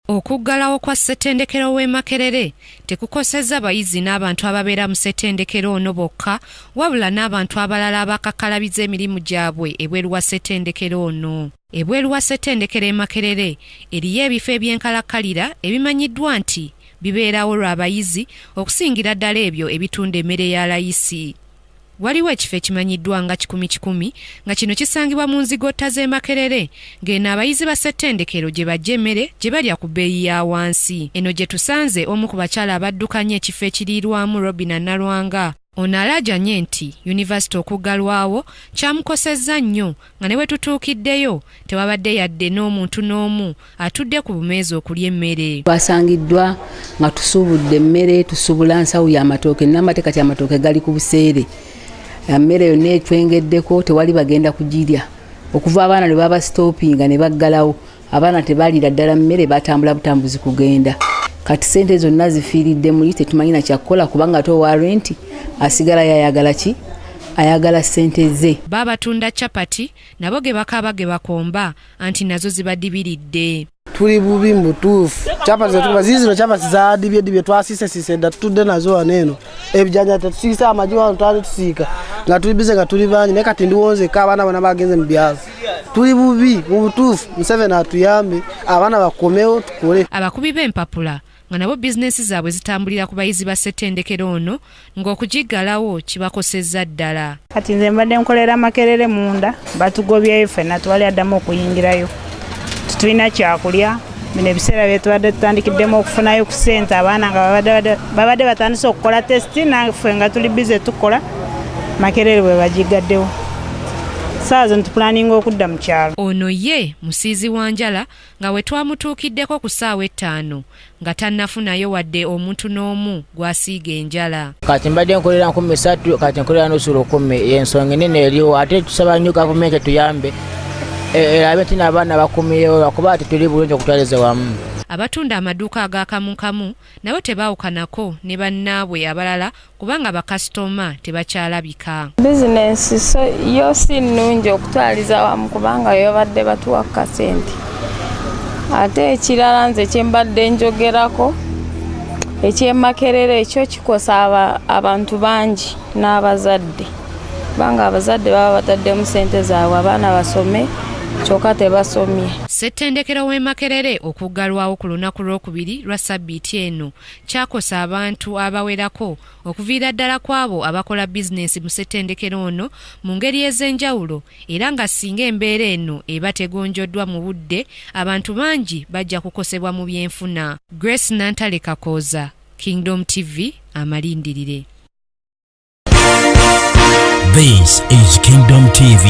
Okuggalawo kwa ssettendekero w'e Makerere tekukosezza bayizi n'abantu ababeera mu ssettendekero ono bokka wabula n'abantu abalala abakakalabiza emirimu gyabwe ebweru wa ssettendekero ono. Ebweru wa ssettendekero e Makerere eriyo ebifo eby'enkalakkalira ebimanyiddwa nti bibeerawo lw'abayizi okusingira ddala ebyo ebitunda emmere ya layisi. Waliwo ekifo ekimanyiddwa nga 10-10 nga kino kisangibwa mu nzigotta z'e Makerere ng'eno abayizi ba ssettendekero gye bajja emmere gye balya ku bbeeyi ya wansi. Eno gye tusanze omu ku bakyala abaddukanya ekifo ekiriirwamu Robina Nalwanga. Ono alajanye nti yunivasite okuggalwawo kyamukosezza nnyo nga ne bwe tutuukiddeyo tewabadde yadde n'omuntu n'omu atudde ku bumeezi okulya emmere. Twasangiddwa nga tusuubudde emmere, tusuubula nsawo y'amatooke n'amateeka kati amatooke gali ku buseere. Emmere yonna etwengeddeko tewali bagenda kugirya. Okuva abaana lwe baba stoppinga ne baggalawo, abaana tebaliira ddala mmere batambula butambuzi kugenda. Kati ssente zonna zifiiridde muli tetumanyi na kyakukola kubanga ate owa renti asigala yayagala ki? Ayagala ssente ze. Babatunda chapati nabo ge bakaba ge bakomba anti nazo zibadibiridde. Tuli bubi mbutuufu. Chapati zetuba zizino chapati zadibye twasise datudde nazo waneno. Ebijanja tusiisa amaji wano twali tusiika. Nga tuli bize nga tuli banyi ne kati ndiwonze ka abana bana bagenze mu byazo. Tuli bubi mbutuufu Museveni atuyambe abana bakomewo tukole. Abakubi b'empapula nga nabo bizinesi zaabwe zitambulira ku bayizi ba ssettendekero ono ng'okugiggalawo kibakosezza ddala. Kati nze mbadde nkolera Makerere munda batugobyeyo ffenna twali addamu okuyingirayo. Tulina kyakulya bino ebiseera bye tubadde tutandikiddemu okufunayo ku ssente abaana nga babadde batandise okukola tesiti naffe nga tuli bize tukola Makerere bwe bagigaddewo. Saawa zino tupulaninga okudda mu kyalo. Ono ye musiizi wa njala nga we twamutuukiddeko ku ssaawa 5 nga tannafunayo wadde omuntu n'omu gwasiiga enjala. Kati mbadde nkolera 13 kati nkolera n'osulo 10 y'ensonga enene eriwo ate tusaba nnyo gavumenti tuyambe erabe nti n'abaana bakumiyewo lwakuba ati tuli bulungi okutwaliza wamu. Abatunda amaduuka ag'akamukamu nabo tebaawukanako ne bannaabwe abalala kubanga bakasitoma tebakyalabika. Bizinensi yo si nnungi okutwaliza wamu kubanga yo badde batuwa kasente. Ate ekirala nze kye mbadde njogerako eky'e Makerere ekyo kikosa abantu bangi n'abazadde. Kubanga abazadde baba bataddemu ssente zaabwe abaana basome kyokka tebasomye. Ssettendekero w'e Makerere okuggalwawo ku lunaku lw'okubiri lwa ssabbiiti eno kyakosa abantu abawerako okuviira ddala kw'abo abakola bizinensi mu ssettendekero ono mu ngeri ez'enjawulo era nga singa embeera eno eba tegonjoddwa mu budde abantu bangi bajja kukosebwa mu byenfuna. Grace Nantale Kakooza, Kingdom TV, amalindirire. This is Kingdom TV.